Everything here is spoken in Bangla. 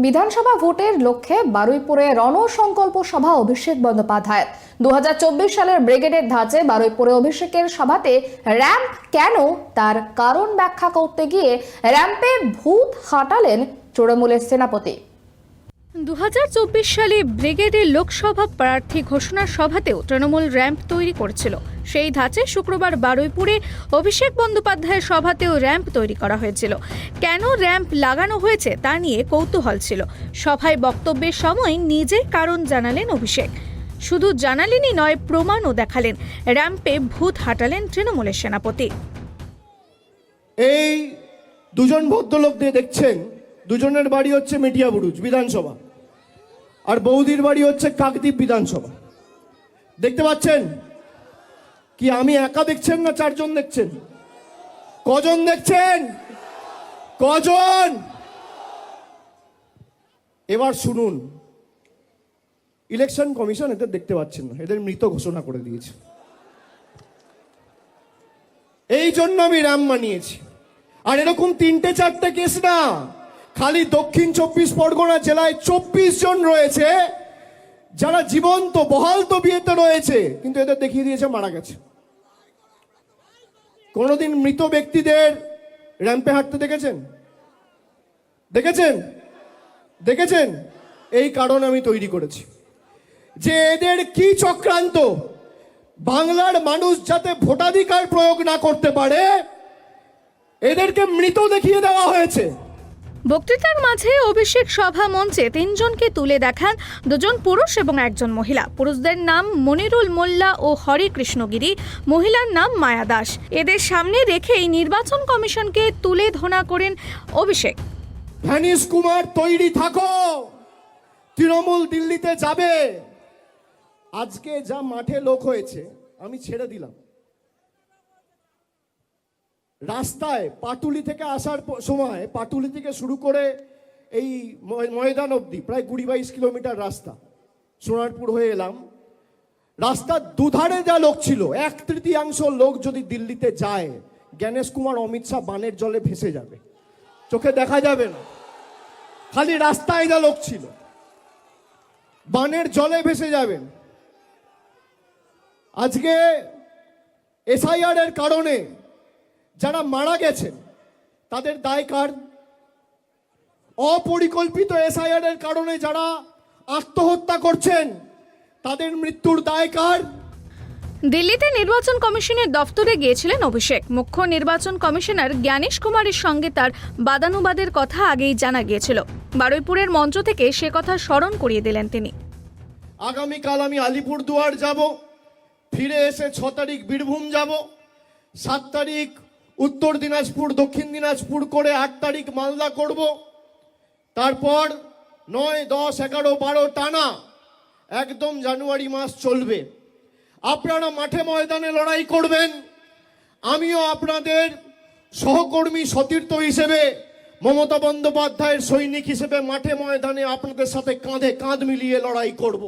বিধানসভা ভোটের লক্ষ্যে বারুইপুরে রণসংকল্প সভা অভিষেক বন্দ্যোপাধ্যায়। 2024 সালের ব্রিগেডের ধাঁচে বারুইপুরে অভিষেকের সভাতে র্যাম্প কেন তার কারণ ব্যাখ্যা করতে গিয়ে র্যাম্পে ভূত হাঁটালেন তৃণমূলের সেনাপতি। 2024 সালে ব্রিগেডের লোকসভা প্রার্থী ঘোষণার সভাতেও তৃণমূল র্যাম্প তৈরি করেছিল। সেই ধাঁচে শুক্রবার বারুইপুরে অভিষেক বন্দ্যোপাধ্যায়ের সভাতেও র্যাম্প তৈরি করা হয়েছিল। কেন র্যাম্প লাগানো হয়েছে তা নিয়ে কৌতূহল ছিল। সভায় বক্তব্যের সময় নিজে কারণ জানালেন অভিষেক। শুধু জানালেনই নয়, প্রমাণও দেখালেন। র্যাম্পে ভূত হাঁটালেন তৃণমূলের সেনাপতি। এই দুজন ভদ্রলোক দিয়ে দেখছেন, দুজনের বাড়ি হচ্ছে মেটিয়াবুরুজ বিধানসভা, আর বৌদির বাড়ি হচ্ছে কাকদ্বীপ বিধানসভা। দেখতে পাচ্ছেন কি? আমি একা দেখছেন না চারজন দেখছেন? কজন দেখছেন? কজন? এবার শুনুন, ইলেকশন কমিশন এদের দেখতে পাচ্ছেন না, এদের মৃত ঘোষণা করে দিয়েছে। এই জন্য আমি র্যাম্প বানিয়েছি। আর এরকম 3-4টে কেস না, খালি দক্ষিণ 24 পরগনা জেলায় 24 জন রয়েছে যারা জীবন্ত বহাল তবিয়তে রয়েছে, কিন্তু এদের দেখিয়ে দিয়েছে মারা গেছে। কোনোদিন মৃত ব্যক্তিদের র্যাম্পে হাঁটতে দেখেছেন? দেখেছেন? দেখেছেন? এই কারণ আমি তৈরি করেছি যে এদের কি চক্রান্ত, বাংলার মানুষ যাতে ভোটাধিকার প্রয়োগ না করতে পারে এদেরকে মৃত দেখিয়ে দেওয়া হয়েছে। বক্তৃতার মাঝে অভিষেক সভা মঞ্চে 3 জনকে তুলে দেখান, 2 জন পুরুষ এবং 1 জন মহিলা। পুরুষদের নাম মনিরুল মোল্লা ও হরি কৃষ্ণগিরি, মহিলার নাম মায়া দাস। এদের সামনে রেখেই নির্বাচন কমিশনকে তুলে ধনা করেন অভিষেক। ধ্যানিশ কুমার, তৈরি থাকো, তৃণমূল দিল্লিতে যাবে। আজকে যা মাঠে লোক হয়েছে আমি ছেড়ে দিলাম। রাস্তায় পাটুলি থেকে আসার সময়, পাটুলি থেকে শুরু করে এই ময়দান অবধি প্রায় 20-22 কিলোমিটার রাস্তা, সোনারপুর হয়ে এলাম। রাস্তার দুধারে যা লোক ছিল, 1/3 লোক যদি দিল্লিতে যায়, জ্ঞানেশ কুমার, অমিত শাহ বানের জলে ভেসে যাবে, চোখে দেখা যাবে না। খালি রাস্তায় যা লোক ছিল, বানের জলে ভেসে যাবেন। আজকে এসআইআর এর কারণে যারা মারা গেছেন তাদের দায় কার? অপরিকল্পিত এসআইআর এর কারণে যারা আত্মহত্যা করছেন তাদের মৃত্যুর দায় কার? দিল্লিতে নির্বাচন কমিশনের দফতরে গিয়েছিলেন অভিষেক। মুখ্য নির্বাচন কমিশনার জ্ঞানেশ কুমারের সঙ্গে তার বাদানুবাদের কথা আগেই জানা গিয়েছিল। বারুইপুরের মঞ্চ থেকে সে কথা স্মরণ করিয়ে দিলেন তিনি। আগামীকাল আমি আলিপুরদুয়ার যাব, ফিরে এসে 6 তারিখ বীরভূম যাব, 7 তারিখ উত্তর দিনাজপুর, দক্ষিণ দিনাজপুর করে 8 তারিখ মালদা করব। তারপর 9, 10, 11, 12 টানা একদম জানুয়ারি মাস চলবে। আপনারা মাঠে ময়দানে লড়াই করবেন, আমিও আপনাদের সহকর্মী সতীর্থ হিসেবে, মমতা বন্দ্যোপাধ্যায়ের সৈনিক হিসেবে মাঠে ময়দানে আপনাদের সাথে কাঁধে কাঁধ মিলিয়ে লড়াই করব।